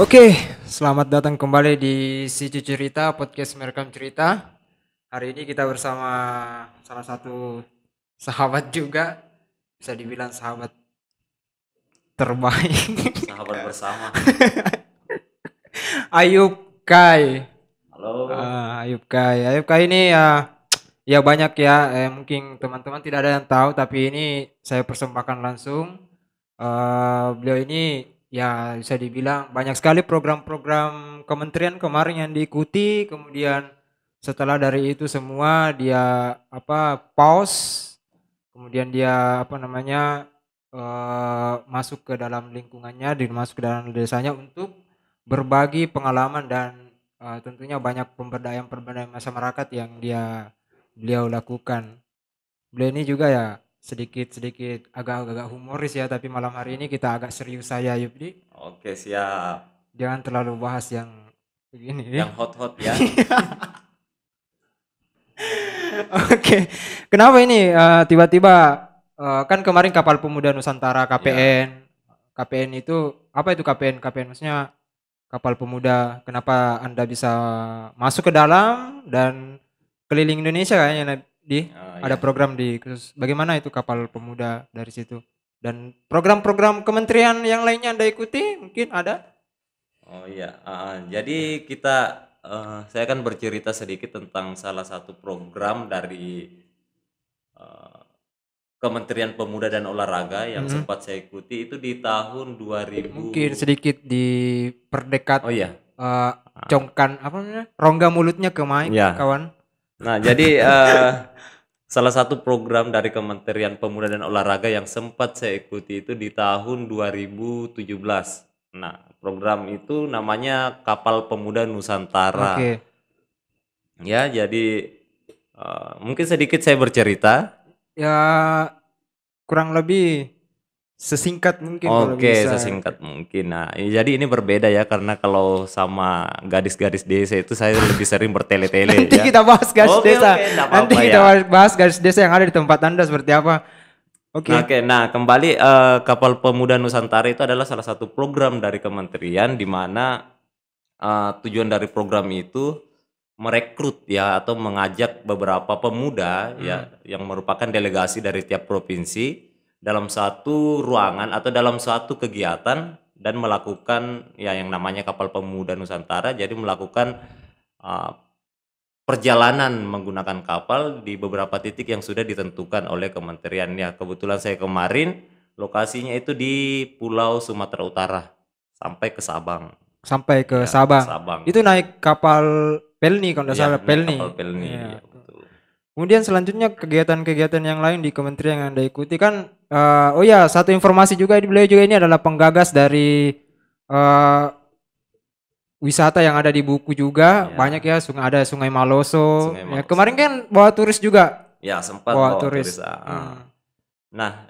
Oke, selamat datang kembali di Sicu Cerita, podcast merekam cerita. Hari ini kita bersama salah satu sahabat juga, bisa dibilang sahabat terbaik, Sahabat bersama. Ayub Kai. Halo. Ayub Kai ini ya banyak ya, mungkin teman-teman tidak ada yang tahu, tapi ini saya persembahkan langsung. Beliau ini ya bisa dibilang banyak sekali program-program kementerian kemarin yang diikuti, kemudian setelah dari itu semua dia pause, kemudian dia masuk ke dalam lingkungannya, masuk ke dalam desanya untuk berbagi pengalaman dan tentunya banyak pemberdayaan masyarakat yang beliau lakukan. Beliau ini juga ya sedikit agak-agak humoris ya, tapi malam hari ini kita agak serius saya Yupdi. Oke, siap. Jangan terlalu bahas yang begini ya. Yang hot-hot ya. Oke. Kenapa ini tiba-tiba kan kemarin Kapal Pemuda Nusantara KPN. KPN itu apa itu KPN? KPN maksudnya Kapal Pemuda. Kenapa Anda bisa masuk ke dalam dan keliling Indonesia kayaknya ada program di khusus. Bagaimana itu Kapal Pemuda dari situ? Dan program-program kementerian yang lainnya Anda ikuti mungkin ada? Oh iya. Jadi saya akan bercerita sedikit tentang salah satu program dari Kementerian Pemuda dan Olahraga yang sempat saya ikuti itu di tahun 2000. Mungkin sedikit diperdekat. Oh iya. Congkan apa namanya? Rongga mulutnya ke mic, Ya. kawan. Nah, jadi salah satu program dari Kementerian Pemuda dan Olahraga yang sempat saya ikuti itu di tahun 2017. Nah, program itu namanya Kapal Pemuda Nusantara. Oke. Ya, jadi mungkin sedikit saya bercerita. Ya kurang lebih sesingkat mungkin kalau Oke, bisa. sesingkat mungkin. Nah, jadi ini berbeda ya karena kalau sama gadis-gadis desa itu saya lebih sering bertele-tele Nanti ya. kita bahas gadis Oke, desa. oke, enggak Nanti apa-apa kita ya. bahas gadis desa yang ada di tempat Anda seperti apa. Oke. Nah, kembali Kapal Pemuda Nusantara itu adalah salah satu program dari kementerian di mana tujuan dari program itu merekrut ya atau mengajak beberapa pemuda ya yang merupakan delegasi dari tiap provinsi dalam satu ruangan atau dalam suatu kegiatan dan melakukan ya yang namanya Kapal Pemuda Nusantara, jadi melakukan uh, perjalanan menggunakan kapal di beberapa titik yang sudah ditentukan oleh kementerian. Ya, kebetulan saya kemarin lokasinya itu di Pulau Sumatera Utara sampai ke Sabang. Sampai ke Ya, Sabang. Sabang. Itu naik kapal Pelni kalau tidak Ya, salah, naik Pelni. kapal Pelni. Ya. Ya, betul. Kemudian selanjutnya kegiatan-kegiatan yang lain di kementerian yang Anda ikuti kan, satu informasi juga, beliau juga ini adalah penggagas dari wisata yang ada di Buku juga. Ya. Banyak ya, ada Sungai Maloso. Sungai Ya, Maloso. kemarin kan bawa turis juga. Ya, sempat bawa turis. Hmm. Nah,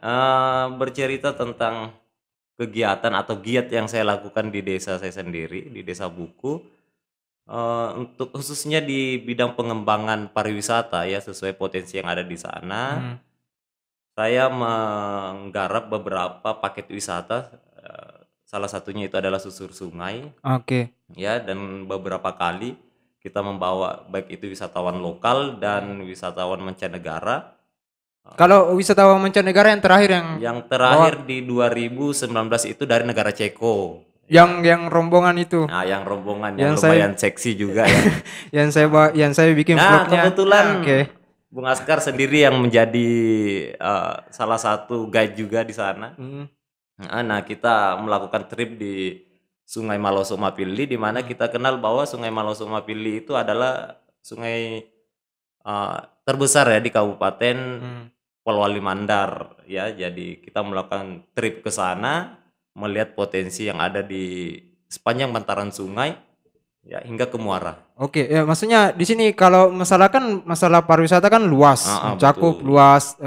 bercerita tentang kegiatan atau giat yang saya lakukan di desa saya sendiri, di Desa Buku. Untuk khususnya di bidang pengembangan pariwisata ya sesuai potensi yang ada di sana, saya menggarap beberapa paket wisata. Salah satunya itu adalah susur sungai. Oke. Ya, dan beberapa kali kita membawa baik itu wisatawan lokal dan wisatawan mancanegara. Kalau wisatawan mancanegara yang terakhir di 2019 itu dari negara Ceko. Yang rombongan itu. Nah, yang rombongan yang lumayan seksi juga ya. yang saya bikin vlognya. Kebetulan Bung Askar sendiri yang menjadi salah satu guide juga di sana. Nah, kita melakukan trip di Sungai Maloso Mapili, di mana kita kenal bahwa Sungai Maloso Mapili itu adalah sungai terbesar ya di Kabupaten Polewali Mandar ya. Jadi kita melakukan trip ke sana, melihat potensi yang ada di sepanjang bantaran sungai ya hingga ke muara. Oke, ya maksudnya di sini kalau masalah pariwisata kan luas, mencakup betul. luas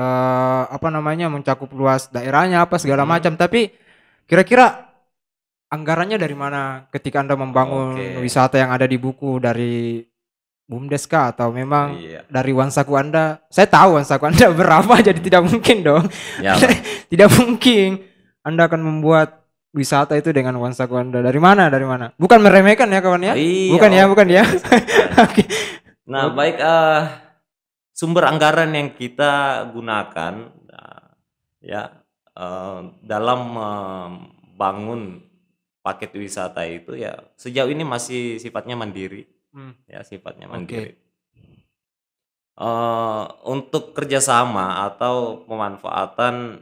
mencakup luas daerahnya apa segala macam, tapi kira-kira anggarannya dari mana ketika Anda membangun wisata yang ada di Buku, dari BUMDes kah atau memang dari wansaku Anda? Saya tahu wansaku Anda berapa, jadi tidak mungkin dong. Ya, tidak mungkin Anda akan membuat wisata itu dengan nuansa Gonda. Dari mana? Dari mana? Bukan meremehkan ya kawan ya? Iya, Bukan ya, bukan ya. sekali. Oke. Nah, baik, sumber anggaran yang kita gunakan, ya, dalam membangun paket wisata itu ya sejauh ini masih sifatnya mandiri, ya sifatnya mandiri. Untuk kerjasama atau pemanfaatan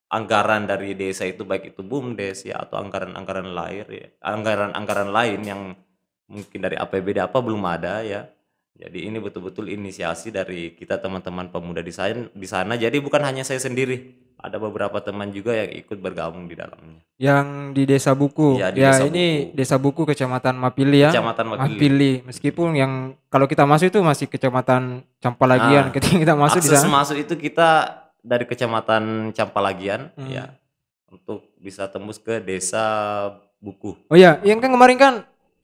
anggaran dari desa itu, baik itu BUMDes ya atau anggaran-anggaran lain ya, anggaran-anggaran lain yang mungkin dari APBD apa belum ada ya. Jadi ini betul-betul inisiasi dari kita teman-teman pemuda di sana. Jadi bukan hanya saya sendiri, ada beberapa teman juga yang ikut bergabung di dalamnya. Yang di Desa Buku. Iya, di Ya, Desa ini Buku. Desa Buku Kecamatan Mapili ya. Kecamatan Mapili. Mapili. Meskipun yang kalau kita masuk itu masih Kecamatan Campalagian. Ketika kita masuk di Akses sana. masuk itu kita dari Kecamatan Campalagian ya, untuk bisa tembus ke Desa Buku. Oh iya, yang kan kemarin kan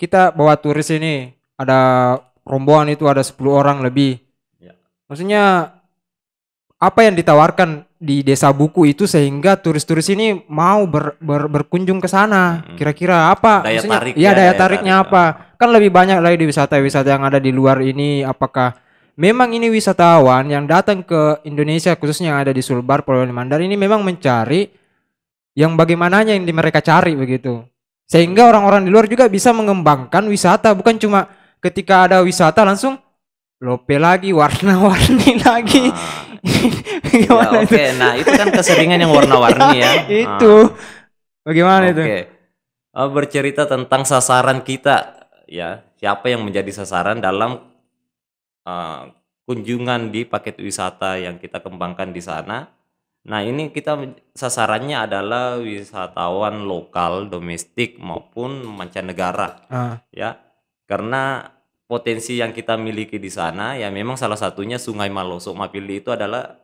kita bawa turis ini, ada rombongan itu ada 10 orang lebih. Ya. Maksudnya apa yang ditawarkan di Desa Buku itu sehingga turis-turis ini mau berkunjung ke sana? Kira-kira apa? Daya Maksudnya, tarik ya, ya, daya tariknya tarik. apa? Kan lebih banyak lagi di wisata-wisata yang ada di luar ini. Apakah memang ini wisatawan yang datang ke Indonesia, khususnya yang ada di Sulbar, Pulau Mandar ini memang mencari yang bagaimananya yang mereka cari begitu? Sehingga orang-orang di luar juga bisa mengembangkan wisata, bukan cuma ketika ada wisata langsung lope lagi, warna-warni lagi. Ya, oke. Nah, itu kan keseringan yang warna-warni ya. Itu. Bagaimana itu? Oke. Bercerita tentang sasaran kita ya. Siapa yang menjadi sasaran dalam kunjungan di paket wisata yang kita kembangkan di sana. Nah, ini kita sasarannya adalah wisatawan lokal, domestik maupun mancanegara. Ya. Karena potensi yang kita miliki di sana ya memang salah satunya Sungai Maloso Mapili itu adalah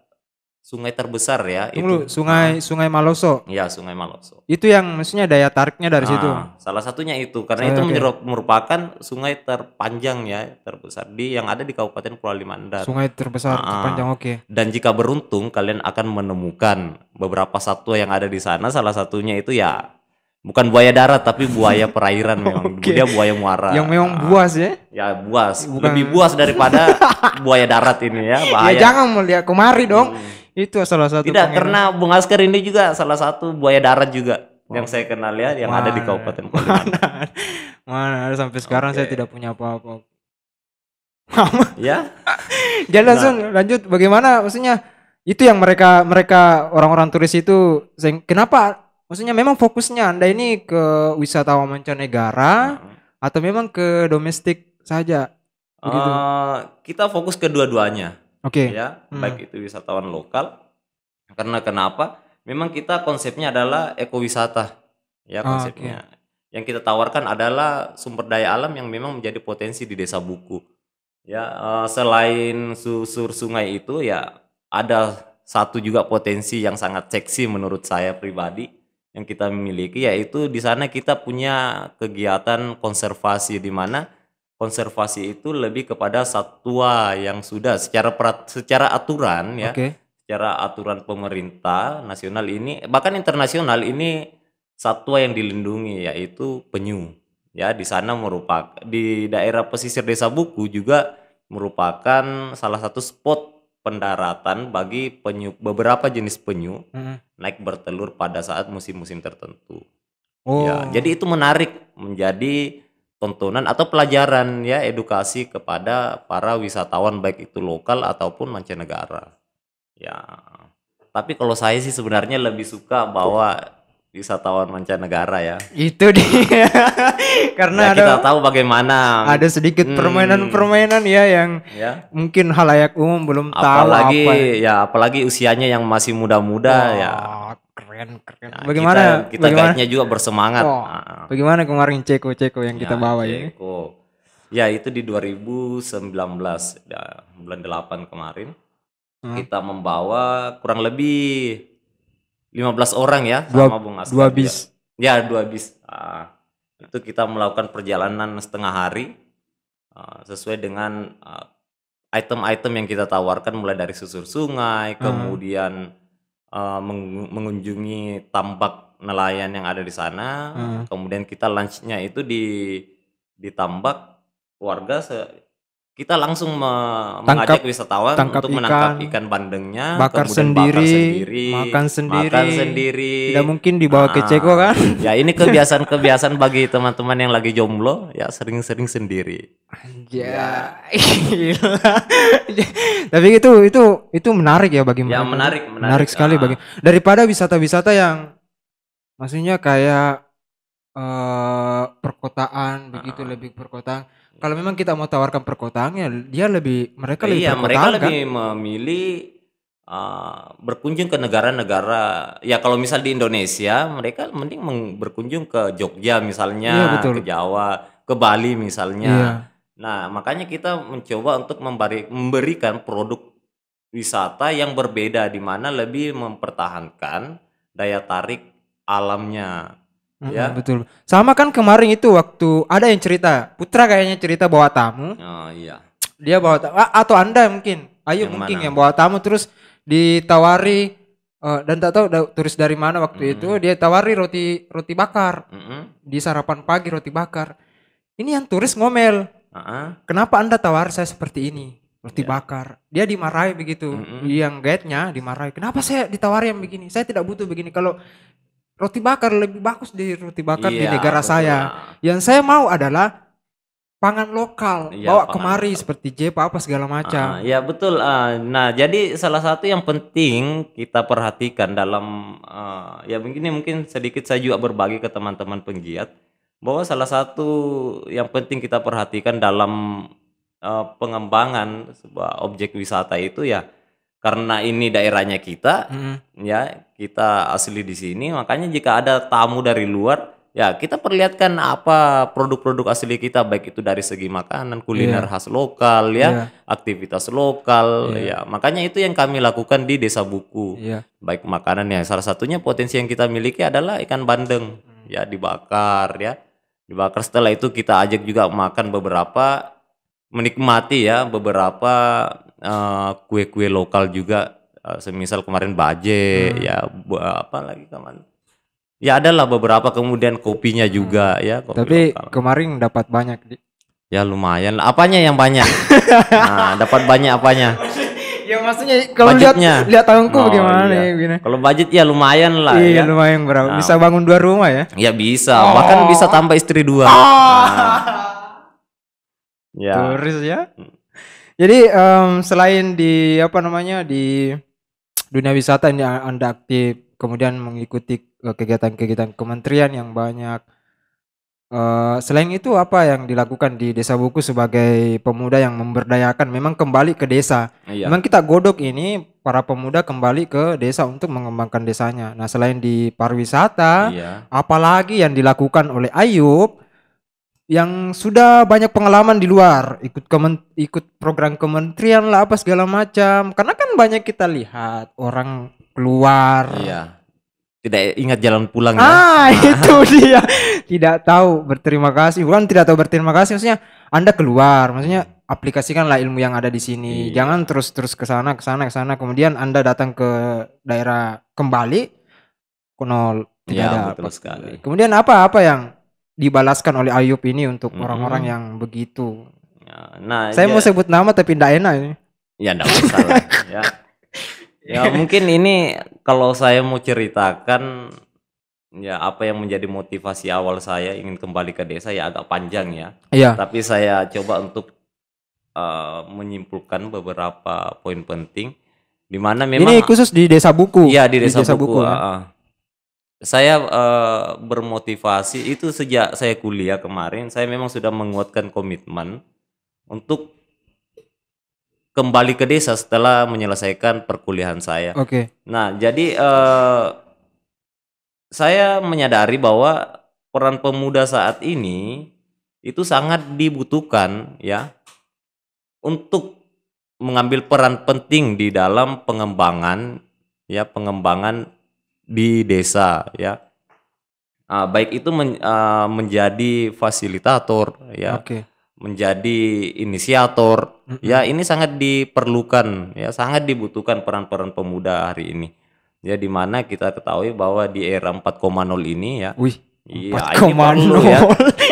sungai terbesar ya. Tunggu, itu Sungai Maloso. Ya, Sungai Maloso. Itu yang maksudnya daya tariknya dari situ. Salah satunya itu karena itu merupakan sungai terpanjang ya, terbesar yang ada di Kabupaten Pulau Mandar. Sungai terbesar terpanjang, oke. Dan jika beruntung kalian akan menemukan beberapa satwa yang ada di sana, salah satunya itu ya bukan buaya darat tapi buaya perairan memang. Dia buaya muara. Yang memang buas ya? Ya, buas. Lebih buas daripada buaya darat ini ya, bahaya. Ya jangan melihat kemari dong. Itu salah satu. Tidak, karena Bung Asker ini juga salah satu buaya darat juga yang saya kenal ya, yang ada di Kabupaten Kalimantan. Mana ada sampai sekarang saya tidak punya apa-apa. Ya. Jadi langsung lanjut, bagaimana maksudnya itu yang mereka orang-orang turis itu kenapa maksudnya memang fokusnya Anda ini ke wisatawan mancanegara atau memang ke domestik saja? Begitu. Kita fokus ke dua-duanya. Oke. Ya, baik itu wisatawan lokal. Karena kenapa? Memang kita konsepnya adalah ekowisata. Ya, konsepnya. Yang kita tawarkan adalah sumber daya alam yang memang menjadi potensi di Desa Buku. Ya, selain susur sungai itu ya ada satu juga potensi yang sangat seksi menurut saya pribadi yang kita miliki, yaitu di sana kita punya kegiatan konservasi, di mana konservasi itu lebih kepada satwa yang sudah secara aturan ya, secara aturan pemerintah nasional ini bahkan internasional ini satwa yang dilindungi, yaitu penyu. Ya, di sana merupakan di daerah pesisir Desa Buku juga merupakan salah satu spot pendaratan bagi penyu, beberapa jenis penyu naik bertelur pada saat musim-musim tertentu. Ya, jadi itu menarik menjadi tontonan atau pelajaran ya, edukasi kepada para wisatawan baik itu lokal ataupun mancanegara. Ya. Tapi kalau saya sih sebenarnya lebih suka bawa wisatawan mancanegara ya. Itu dia. Karena ya, kita tahu bagaimana ada sedikit permainan-permainan ya yang mungkin halayak umum belum tahu apa. Apalagi usianya yang masih muda-muda ya. Keren. Nah, bagaimana kita guide-nya juga bersemangat. Bagaimana kemarin Ceko yang kita bawa ini? Ya, itu di 2019 ya, bulan 8 kemarin. Kita membawa kurang lebih 15 orang ya, sama Bung Asker. 2 bis. Ya, 2 bis. Itu kita melakukan perjalanan setengah hari sesuai dengan item-item yang kita tawarkan, mulai dari susur sungai, kemudian mengunjungi tambak nelayan yang ada di sana. Kemudian kita lunchnya itu di tambak warga. Kita langsung mengajak wisatawan tangkap untuk menangkap ikan bandengnya, bakar kemudian sendiri, makan sendiri. Tidak mungkin dibawa ke Ceko kan? Ya ini kebiasaan bagi teman-teman yang lagi jomblo, ya sering-sering sendiri. Ya. Tapi itu menarik ya bagi mereka. Ya menarik sekali bagi daripada wisata-wisata yang maksudnya kayak perkotaan begitu, lebih perkotaan. Kalau memang kita mau tawarkan perkotaannya, mereka lebih memilih berkunjung ke negara-negara. Ya kalau misal di Indonesia, mereka mending berkunjung ke Jogja misalnya, ke Jawa, ke Bali misalnya. Iya. Nah makanya kita mencoba untuk memberikan produk wisata yang berbeda, di mana lebih mempertahankan daya tarik alamnya. Ya betul. Sama kan kemarin itu waktu ada yang cerita, Putra kayaknya cerita bawa tamu. Oh iya. Dia bawa tamu, atau Anda mungkin, yang bawa tamu terus ditawari dan tak tahu turis dari mana waktu itu, dia tawari roti bakar. Di sarapan pagi roti bakar. Ini yang turis ngomel. Kenapa Anda tawar saya seperti ini? Roti bakar. Dia dimarahi begitu. Yang guide-nya dimarahi. Kenapa saya ditawari yang begini? Saya tidak butuh begini. Kalau roti bakar lebih bagus dari roti bakar di negara saya. Yang saya mau adalah pangan lokal, bawa kemari seperti jepa apa segala macam. Ya betul. Nah jadi salah satu yang penting kita perhatikan dalam ya begini, mungkin sedikit saya juga berbagi ke teman-teman penggiat, bahwa salah satu yang penting kita perhatikan dalam pengembangan sebuah objek wisata itu ya, karena ini daerahnya kita, ya kita asli di sini, makanya jika ada tamu dari luar, ya kita perlihatkan apa produk-produk asli kita, baik itu dari segi makanan, kuliner khas lokal, ya aktivitas lokal, ya makanya itu yang kami lakukan di Desa Buku, baik makanan ya, salah satunya potensi yang kita miliki adalah ikan bandeng, ya dibakar, setelah itu kita ajak juga makan menikmati ya beberapa kue-kue lokal juga, semisal kemarin baje, ya apa lagi kemarin, ya adalah beberapa, kemudian kopinya juga ya. Kopi tapi lokal. Kemarin dapat banyak. Ya lumayan lah. Apanya yang banyak? Nah, dapat banyak apanya? Ya maksudnya kalau lihat tahunku bagaimana ya. Kalau budget ya lumayan lah. Iya, lumayan berapa? Bisa bangun 2 rumah ya? Ya bisa, bahkan bisa tambah istri 2. Ya. Turis ya. Jadi selain di di dunia wisata ini Anda aktif, kemudian mengikuti kegiatan-kegiatan kementerian yang banyak. Selain itu apa yang dilakukan di Desa Buku sebagai pemuda yang memberdayakan, memang kembali ke desa. Memang kita godok ini para pemuda kembali ke desa untuk mengembangkan desanya. Nah selain di pariwisata, apalagi yang dilakukan oleh Ayub yang sudah banyak pengalaman di luar, ikut program kementerian lah apa segala macam. Karena kan banyak kita lihat orang keluar. Tidak ingat jalan pulang ya. Itu dia. Tidak tahu berterima kasih. Bukan tidak tahu berterima kasih, maksudnya Anda keluar, maksudnya aplikasikanlah ilmu yang ada di sini. Jangan terus ke sana kemudian Anda datang ke daerah kembali nol, tidak ada. Betul sekali. Kemudian apa yang dibalaskan oleh Ayub ini untuk orang-orang yang begitu? Nah, saya mau sebut nama tapi tidak enak ini. Ya enggak masalah ya. Ya mungkin ini kalau saya mau ceritakan ya apa yang menjadi motivasi awal saya ingin kembali ke desa ya agak panjang ya. Tapi saya coba untuk menyimpulkan beberapa poin penting di mana memang ini khusus di Desa Buku. Iya, di Desa Buku. Saya bermotivasi itu sejak saya kuliah kemarin. Saya memang sudah menguatkan komitmen untuk kembali ke desa setelah menyelesaikan perkuliahan saya. Nah, jadi saya menyadari bahwa peran pemuda saat ini itu sangat dibutuhkan ya untuk mengambil peran penting di dalam pengembangan di desa ya. Baik itu menjadi fasilitator ya. Menjadi inisiator ya, ini sangat diperlukan ya, sangat dibutuhkan peran-peran pemuda hari ini. Ya di mana kita ketahui bahwa di era 4.0 ini ya. Wih, Iya, ini perlu 4,0. ya.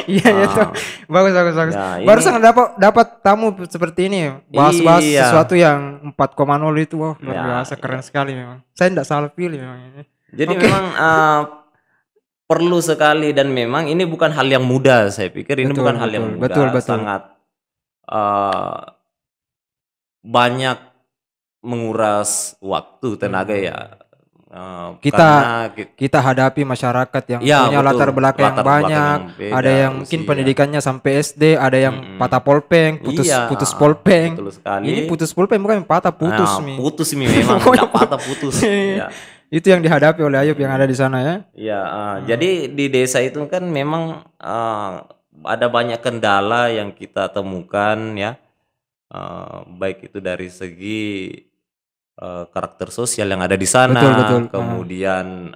Iya itu. Ah, Bagus bagus bagus. ya Barusan ini dapat tamu seperti ini, bahas-bahas iya. sesuatu yang 4,0 itu, wah luar Ya, biasa, keren sekali memang. Saya tidak salah pilih memang ini. jadi Oke. memang perlu sekali dan memang ini bukan hal yang mudah. Saya pikir ini Betul bukan hal yang betul betul mudah, betul. sangat eh, banyak menguras waktu, tenaga ya. Kita Karena kita hadapi masyarakat yang ya punya betul, latar belakang yang latar belakang banyak. yang Ada beda, yang mungkin usia. pendidikannya sampai SD, ada yang Mm-mm. patah polpeng, putus Iya, putus polpeng. betul Ini sekali. putus polpeng bukan patah, putus mi. Putus mi memang tidak patah putus. Ya, Itu yang dihadapi oleh Ayub yang ada di sana ya. ya. Jadi di desa itu kan memang ada banyak kendala yang kita temukan ya, baik itu dari segi karakter sosial yang ada di sana, Betul betul. kemudian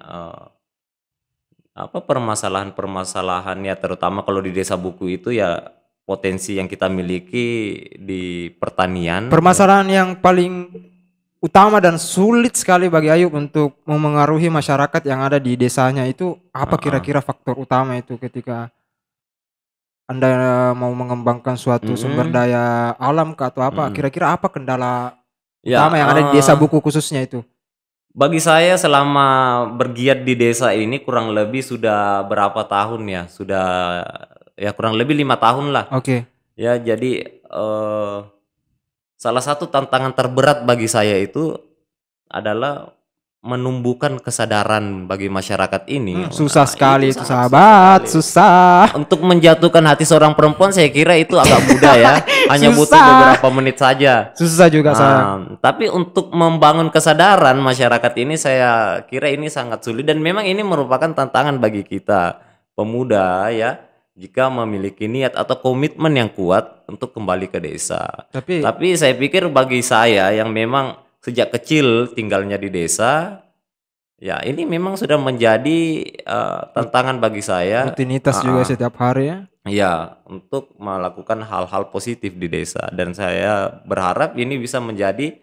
apa permasalahan-permasalahan ya, terutama kalau di desa buku itu ya potensi yang kita miliki di pertanian. Permasalahan yang paling utama dan sulit sekali bagi Ayub untuk memengaruhi masyarakat yang ada di desanya itu apa kira-kira faktor utama itu ketika Anda mau mengembangkan suatu sumber Mm-mm. daya alam kah atau apa? Mm-mm. Kira-kira apa kendala Ya, utama yang ada di desa buku khususnya itu? bagi saya selama bergiat di desa ini kurang lebih sudah berapa tahun ya? Sudah ya kurang lebih 5 tahun lah. Oke. Ya, jadi salah satu tantangan terberat bagi saya itu adalah menumbuhkan kesadaran bagi masyarakat ini. Susah Nah, sekali itu sangat sahabat, sekali. susah. Untuk menjatuhkan hati seorang perempuan saya kira itu agak mudah ya. Hanya butuh Susah. beberapa menit saja. Susah juga saya. Tapi untuk membangun kesadaran masyarakat ini saya kira ini sangat sulit dan memang ini merupakan tantangan bagi kita pemuda ya, jika memiliki niat atau komitmen yang kuat untuk kembali ke desa. Tapi saya pikir bagi saya yang memang sejak kecil tinggalnya di desa, ya ini memang sudah menjadi tantangan bagi saya. Rutinitas juga setiap hari ya. Ya, untuk melakukan hal-hal positif di desa dan saya berharap ini bisa menjadi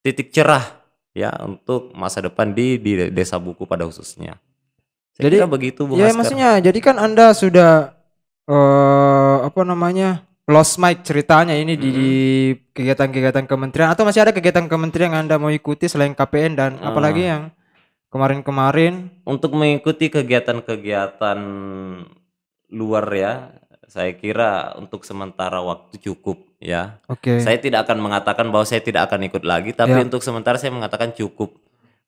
titik cerah ya untuk masa depan di desa buku pada khususnya. Saya Jadi kira begitu Bung ya Askar. maksudnya jadi kan Anda sudah apa namanya lost mic ceritanya ini di kegiatan-kegiatan kementerian atau masih ada kegiatan kementerian yang Anda mau ikuti selain KPN dan apalagi yang kemarin-kemarin? Untuk mengikuti kegiatan-kegiatan luar ya, saya kira untuk sementara waktu cukup ya. Oke. Saya tidak akan mengatakan bahwa saya tidak akan ikut lagi, tapi untuk sementara saya mengatakan cukup.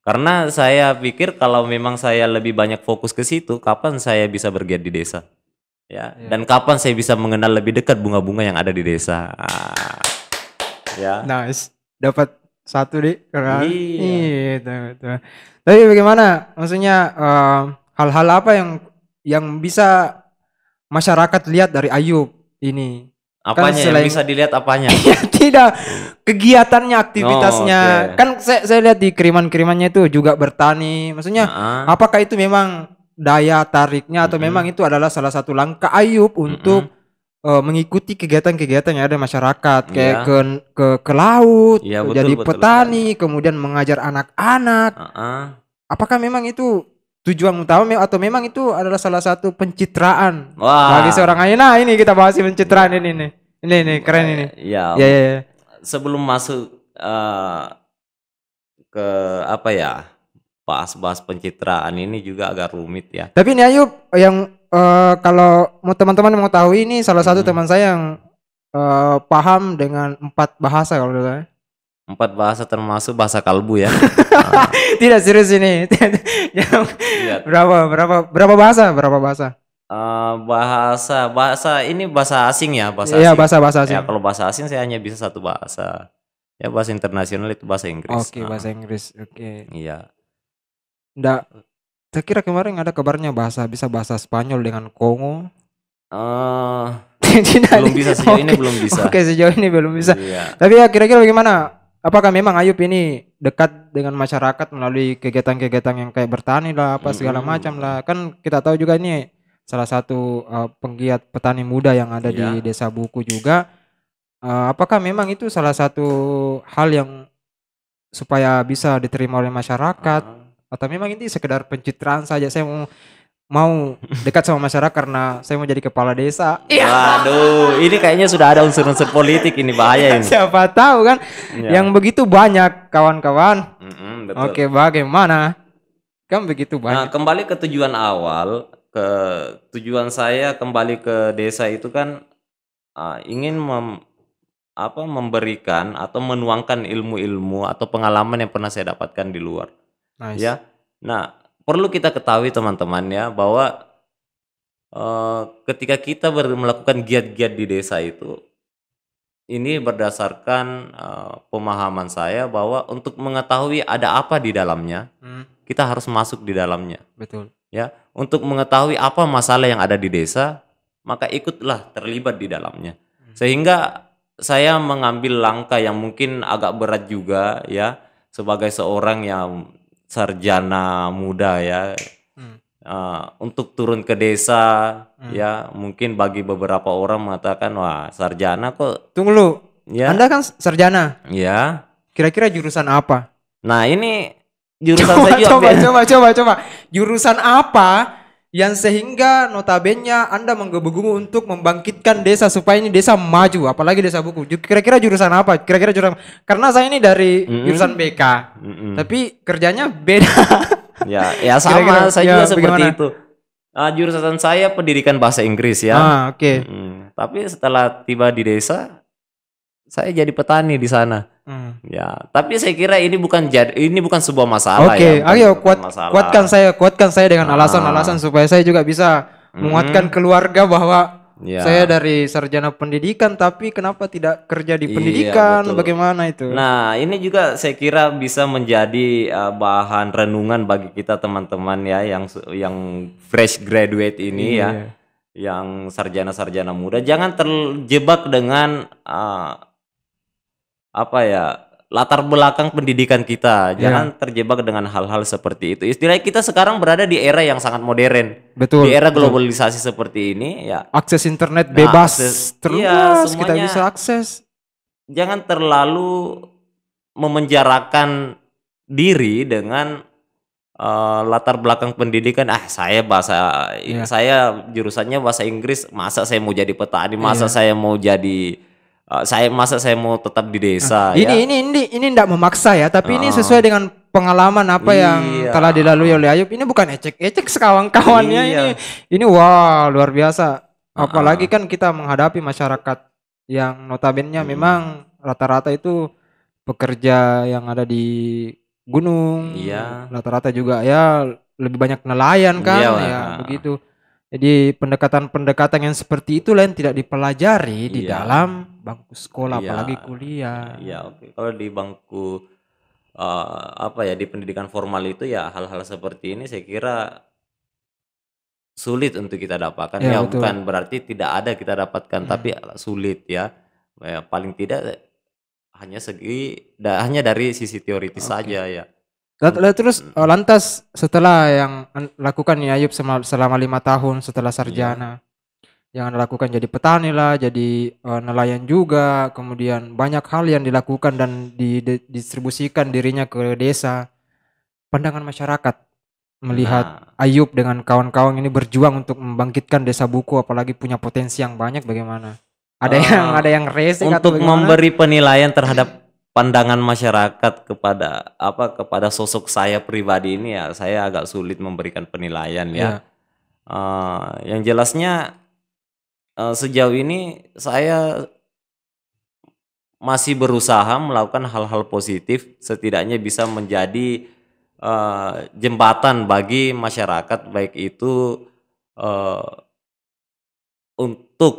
Karena saya pikir kalau memang saya lebih banyak fokus ke situ, kapan saya bisa bergiat di desa? Ya, dan kapan saya bisa mengenal lebih dekat bunga-bunga yang ada di desa. Ya. Nice. Dapat satu deh karena Iya. itu. Tapi bagaimana? Maksudnya hal-hal apa yang bisa masyarakat lihat dari Ayub ini? Apanya yang bisa dilihat apanya? Tidak, kegiatannya, aktivitasnya. Kan saya lihat di kiriman-kirimannya itu juga bertani. Maksudnya apakah itu memang daya tariknya atau memang itu adalah salah satu langkah Ayub untuk mengikuti kegiatan-kegiatan yang ada di masyarakat, kayak ke laut, jadi petani, kemudian mengajar anak-anak. Apakah memang itu tujuan utama atau memang itu adalah salah satu pencitraan bagi seorang ayah? Nah, ini kita bahas pencitraan ini keren ini. Ya. Sebelum masuk ke apa ya, bahas pencitraan ini juga agak rumit ya. Tapi ini Ayub yang kalau mau teman-teman mau tahu, ini salah satu teman saya yang paham dengan 4 bahasa kalau saya. 4 bahasa termasuk bahasa kalbu ya. Tidak serius ini. Berapa bahasa? Bahasa ini bahasa asing ya, bahasa asing. Iya, bahasa asing. Ya, kalau bahasa asing saya hanya bisa 1 bahasa. Ya, bahasa internasional itu bahasa Inggris. Oke, bahasa Inggris. Oke. Iya. Saya kira kemarin ada kabarnya bisa bahasa Spanyol dengan Kongo. Belum bisa sejauh ini belum bisa. Oke, sejauh ini belum bisa. Iya. Tapi ya kira-kira bagaimana? Apakah memang Ayub ini dekat dengan masyarakat melalui kegiatan-kegiatan yang kayak bertani lah, apa segala macam lah. Kan kita tahu juga ini salah satu penggiat petani muda yang ada di Desa Buku juga. Apakah memang itu salah satu hal yang supaya bisa diterima oleh masyarakat, atau memang ini sekedar pencitraan saja? Saya mau dekat sama masyarakat karena saya mau jadi kepala desa. Waduh, ini kayaknya sudah ada unsur-unsur politik ini, bahaya ini. Siapa tahu kan, Ya. yang begitu banyak kawan-kawan. Betul. Oke, bagaimana? Kan begitu Nah, banyak. kembali ke tujuan awal, ke tujuan saya kembali ke desa itu kan ingin memberikan atau menuangkan ilmu-ilmu atau pengalaman yang pernah saya dapatkan di luar. Nice. Ya. Nah, perlu kita ketahui teman-teman ya bahwa ketika kita melakukan giat-giat di desa itu, ini berdasarkan pemahaman saya bahwa untuk mengetahui ada apa di dalamnya, kita harus masuk di dalamnya. Betul. Ya, untuk mengetahui apa masalah yang ada di desa, maka ikutlah terlibat di dalamnya. Sehingga saya mengambil langkah yang mungkin agak berat juga ya, sebagai seorang yang sarjana muda ya, untuk turun ke desa ya, mungkin bagi beberapa orang mengatakan, wah sarjana kok. Tunggu dulu, Ya. Anda kan sarjana, Ya. kira-kira jurusan apa? Nah ini jurusan saya juga Coba. Jurusan apa yang sehingga notabene Anda menggebu-gebu untuk membangkitkan desa supaya ini desa maju, apalagi desa buku. Kira-kira jurusan apa? Karena saya ini dari jurusan BK, tapi kerjanya beda. Ya sama, Kira-kira, saya ya, juga seperti bagaimana? itu. Jurusan saya pendidikan bahasa Inggris ya. Oke. Tapi setelah tiba di desa, saya jadi petani di sana. Ya, tapi saya kira ini bukan sebuah masalah Oke, ya. ayo bukan masalah. kuatkan saya dengan alasan-alasan supaya saya juga bisa menguatkan keluarga bahwa Ya. saya dari sarjana pendidikan tapi kenapa tidak kerja di pendidikan? Betul. Bagaimana itu? Nah, ini juga saya kira bisa menjadi bahan renungan bagi kita teman-teman ya yang fresh graduate ini ya, yang sarjana-sarjana muda, jangan terjebak dengan latar belakang pendidikan kita. Jangan terjebak dengan hal-hal seperti itu. Istilahnya kita sekarang berada di era yang sangat modern. Betul. Di era globalisasi seperti ini ya. Akses internet bebas, terus kita semuanya, bisa akses. Jangan terlalu memenjarakan diri dengan latar belakang pendidikan. Saya jurusannya bahasa Inggris, masa saya mau jadi petani, masa saya mau jadi saya mau tetap di desa. Ini enggak memaksa ya, tapi ini sesuai dengan pengalaman apa yang telah dilalui oleh Ayub. Ini bukan ecek-ecek sekawan-kawannya, ini wah luar biasa. Apalagi kan kita menghadapi masyarakat yang notabene memang rata-rata itu pekerja yang ada di gunung. Rata-rata juga ya lebih banyak nelayan kan, begitu. Jadi pendekatan-pendekatan yang seperti itu yang tidak dipelajari di dalam bangku sekolah, apalagi kuliah. Oke. Kalau di bangku di pendidikan formal itu ya hal-hal seperti ini saya kira sulit untuk kita dapatkan. Bukan berarti tidak ada kita dapatkan, tapi sulit ya. Paling tidak hanya dari sisi teoritis saja ya. Terus lantas setelah yang lakukan ya Ayub selama 5 tahun setelah sarjana, yang lakukan jadi petani lah, jadi nelayan juga, kemudian banyak hal yang dilakukan dan didistribusikan dirinya ke desa. Pandangan masyarakat melihat Ayub dengan kawan-kawan ini berjuang untuk membangkitkan desa buku, apalagi punya potensi yang banyak, bagaimana? Ada yang rese untuk memberi penilaian terhadap pandangan masyarakat kepada sosok saya pribadi ini ya, saya agak sulit memberikan penilaian ya. Yang jelasnya sejauh ini saya masih berusaha melakukan hal-hal positif, setidaknya bisa menjadi jembatan bagi masyarakat, baik itu untuk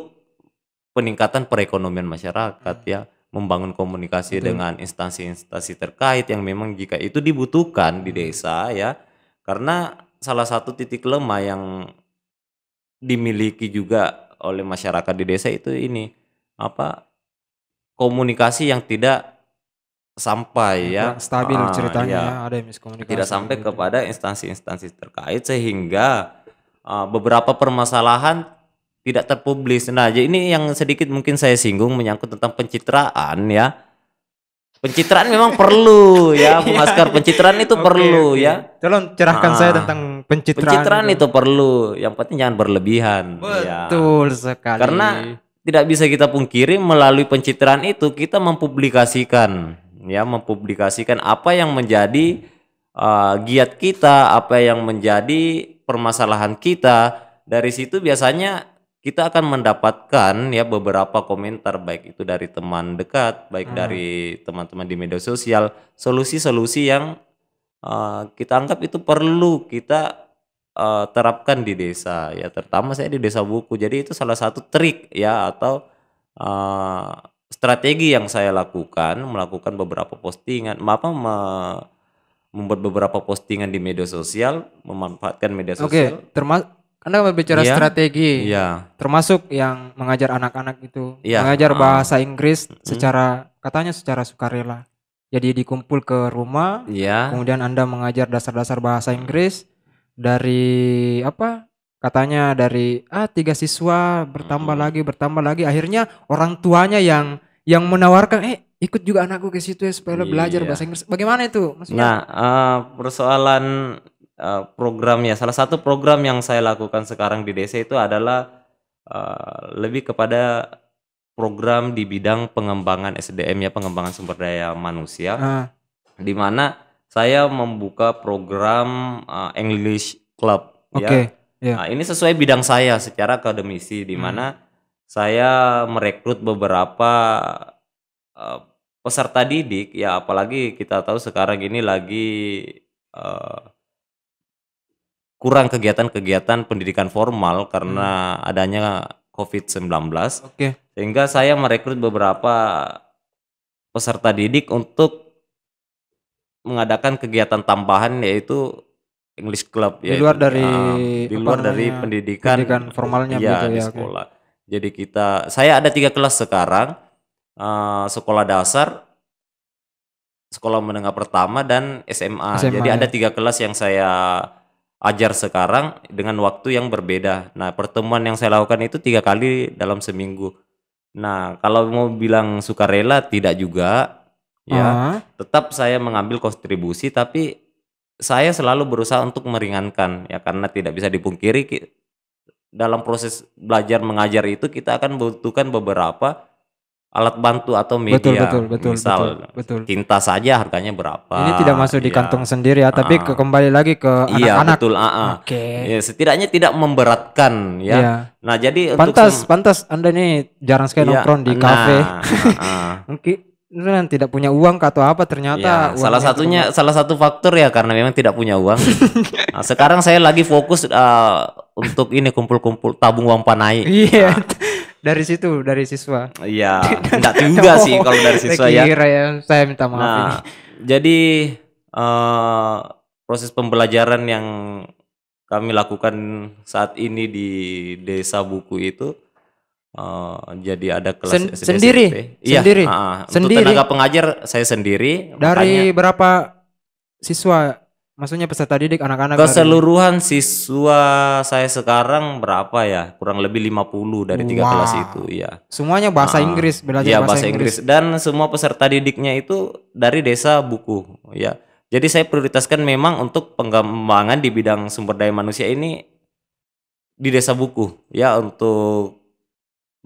peningkatan perekonomian masyarakat ya, membangun komunikasi dengan instansi-instansi terkait yang memang jika itu dibutuhkan di desa ya. Karena salah satu titik lemah yang dimiliki juga oleh masyarakat di desa itu ini komunikasi yang tidak sampai stabil ceritanya ada miskomunikasi. Tidak sampai kepada instansi-instansi terkait, sehingga beberapa permasalahan tidak terpublis. Nah, ini yang sedikit mungkin saya singgung menyangkut tentang pencitraan ya. Pencitraan memang perlu ya, Bung Askar. Pencitraan itu perlu ya. Tolong cerahkan saya tentang pencitraan. Pencitraan itu perlu. Yang penting jangan berlebihan. Betul sekali. Karena tidak bisa kita pungkiri melalui pencitraan itu kita mempublikasikan apa yang menjadi giat kita, apa yang menjadi permasalahan kita. Dari situ biasanya kita akan mendapatkan ya beberapa komentar, baik itu dari teman dekat, baik dari teman-teman di media sosial, solusi-solusi yang kita anggap itu perlu kita terapkan di desa ya, terutama saya di desa buku. Jadi itu salah satu trik ya atau strategi yang saya lakukan, melakukan beberapa postingan, membuat beberapa postingan di media sosial, memanfaatkan media sosial. Anda berbicara strategi, termasuk yang mengajar anak-anak itu, mengajar bahasa Inggris katanya secara sukarela. Jadi dikumpul ke rumah, kemudian Anda mengajar dasar-dasar bahasa Inggris dari katanya dari 3 siswa bertambah lagi, akhirnya orang tuanya yang menawarkan ikut juga anakku ke situ ya supaya belajar bahasa Inggris. Bagaimana itu maksudnya? Nah, persoalan programnya, salah satu program yang saya lakukan sekarang di desa itu adalah lebih kepada program di bidang pengembangan SDM ya, pengembangan sumber daya manusia, di mana saya membuka program English Club ya. Nah, ini sesuai bidang saya secara akademisi, di mana saya merekrut beberapa peserta didik ya, apalagi kita tahu sekarang ini lagi kurang kegiatan-kegiatan pendidikan formal karena adanya COVID-19. Sehingga saya merekrut beberapa peserta didik untuk mengadakan kegiatan tambahan, yaitu English Club ya. Di luar dari pendidikan formalnya di sekolah. Jadi saya ada 3 kelas sekarang, sekolah dasar, sekolah menengah pertama, dan SMA. Jadi ada 3 kelas yang saya ajar sekarang dengan waktu yang berbeda. Nah, pertemuan yang saya lakukan itu 3 kali dalam seminggu. Nah, kalau mau bilang sukarela tidak juga ya. Tetap saya mengambil kontribusi, tapi saya selalu berusaha untuk meringankan ya, karena tidak bisa dipungkiri dalam proses belajar mengajar itu kita akan membutuhkan beberapa alat bantu atau media. Betul. Tinta saja harganya berapa. Ini tidak masuk di kantong sendiri ya, tapi kembali lagi ke anak-anak. Ya, setidaknya tidak memberatkan ya. Nah, jadi pantas Anda nih jarang sekali nongkrong di kafe. Mungkin tidak punya uang atau apa ternyata. Salah satu faktor ya, karena memang tidak punya uang. Nah, sekarang saya lagi fokus untuk ini kumpul-kumpul tabung uang panai. Dari siswa. Iya, enggak juga sih kalau dari siswa ya. Saya minta maaf. Nah, jadi proses pembelajaran yang kami lakukan saat ini di Desa Buku itu jadi ada kelas SD sendiri. SMP. Untuk tenaga pengajar saya sendiri. Dari berapa siswa? Maksudnya peserta didik anak-anak? Keseluruhan siswa saya sekarang berapa ya? Kurang lebih 50 dari 3 kelas itu ya. Semuanya bahasa Inggris, belajar bahasa Inggris. Dan semua peserta didiknya itu dari Desa Buku ya. Jadi saya prioritaskan memang untuk pengembangan di bidang sumber daya manusia ini di Desa Buku ya, untuk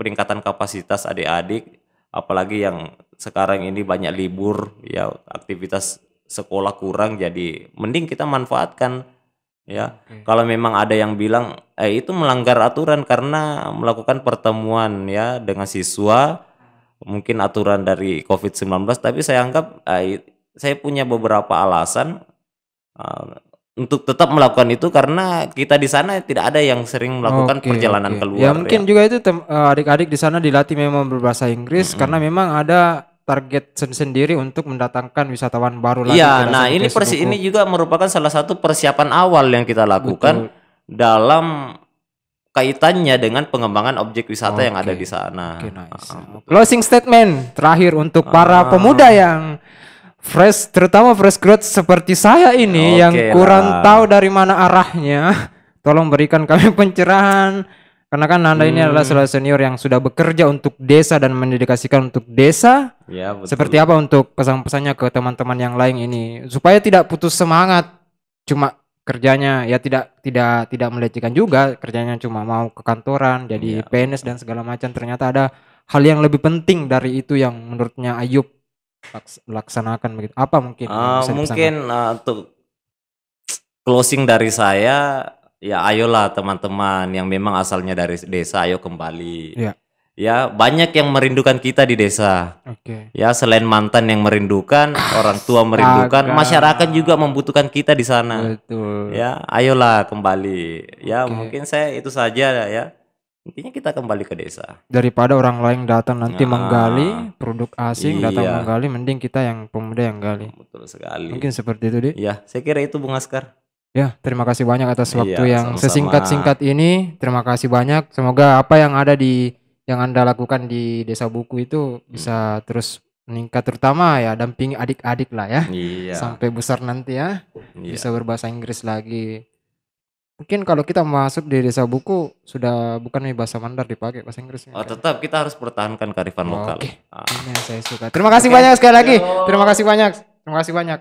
peningkatan kapasitas adik-adik, apalagi yang sekarang ini banyak libur ya, aktivitas sekolah kurang, jadi mending kita manfaatkan ya. Kalau memang ada yang bilang itu melanggar aturan karena melakukan pertemuan ya dengan siswa, mungkin aturan dari COVID-19, tapi saya anggap saya punya beberapa alasan untuk tetap melakukan itu, karena kita di sana tidak ada yang sering melakukan perjalanan keluar. Ya mungkin juga itu adik-adik di sana dilatih memang berbahasa Inggris karena memang ada target sendiri untuk mendatangkan wisatawan baru lagi. Iya, nah ini juga merupakan salah satu persiapan awal yang kita lakukan dalam kaitannya dengan pengembangan objek wisata yang ada di sana. Closing statement terakhir untuk para pemuda yang fresh, terutama fresh grad seperti saya ini yang kurang tahu dari mana arahnya. Tolong berikan kami pencerahan Karena kan Anda ini adalah salah senior yang sudah bekerja untuk desa dan mendedikasikan untuk desa. Ya, betul. Seperti apa untuk pesan-pesannya ke teman-teman yang lain ini supaya tidak putus semangat, cuma kerjanya ya tidak melecehkan juga, kerjanya cuma mau ke kantoran jadi PNS dan segala macam. Ternyata ada hal yang lebih penting dari itu yang menurutnya Ayub laksanakan begitu. Apa mungkin yang bisa mungkin untuk closing dari saya, ya ayolah teman-teman yang memang asalnya dari desa, ayo kembali. Iya. Ya, banyak yang merindukan kita di desa. Oke. Ya, selain mantan yang merindukan, orang tua merindukan, masyarakat juga membutuhkan kita di sana. Betul. Ya, ayolah kembali. Ya, mungkin saya itu saja ya. Intinya kita kembali ke desa. Daripada orang lain datang nanti menggali produk asing, datang menggali, mending kita yang pemuda yang gali. Betul sekali. Mungkin seperti itu, Dik. Ya, saya kira itu Bung Askar. Ya, terima kasih banyak atas waktu yang sama-sama. sesingkat-singkat ini. Terima kasih banyak. Semoga apa yang ada yang Anda lakukan di Desa Buku itu bisa terus meningkat, terutama ya dampingi adik-adik lah ya. Sampai besar nanti ya. Bisa berbahasa Inggris lagi. Mungkin kalau kita masuk di Desa Buku sudah bukan bahasa Mandar dipakai bahasa Inggris. Tetap kita harus pertahankan kearifan lokal. Ini yang saya suka. Terima kasih banyak sekali lagi. Terima kasih banyak.